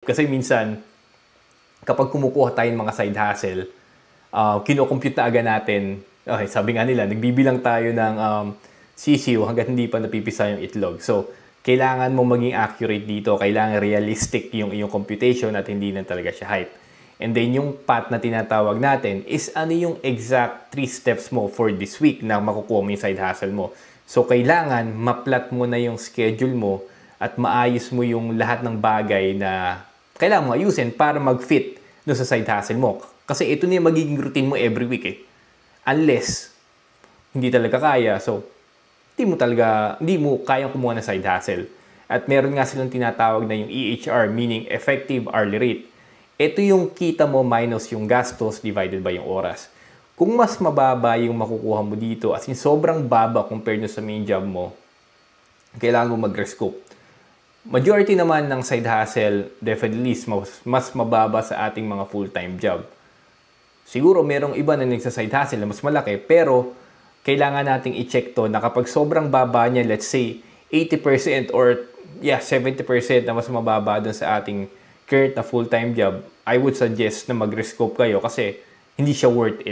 Kasi minsan, kapag kumukuha tayong mga side hustle, kino-compute na agad natin, okay, sabi nga nila, nagbibilang tayo ng sisiw hanggat hindi pa napipisa yung itlog. So, kailangan mo maging accurate dito, kailangan realistic yung iyong computation at hindi na talaga siya hype. And then yung path na tinatawag natin is ano yung exact 3 steps mo for this week na makukuha mo yung side hustle mo. So, kailangan ma-plot mo na yung schedule mo at maayos mo yung lahat ng bagay na kailangan mo ayusin para mag-fit no sa side hustle mo. Kasi ito na yung magiging routine mo every week eh. Unless, hindi talaga kaya. So, hindi mo kayang kumuha ng side hustle. At meron nga silang tinatawag na yung EHR, meaning Effective Hourly Rate. Ito yung kita mo minus yung gastos divided by yung oras. Kung mas mababa yung makukuha mo dito, as in sobrang baba compared nyo sa main job mo, kailangan mo mag-rescope. Majority naman ng side hustle definitely is mas mababa sa ating mga full-time job. Siguro merong iba na nagsa-side hustle na mas malaki, pero kailangan nating i-check to na kapag sobrang baba niya, let's say 80% or 70% na mas mababa dun sa ating current na full-time job, I would suggest na mag-rescope kayo kasi hindi siya worth it.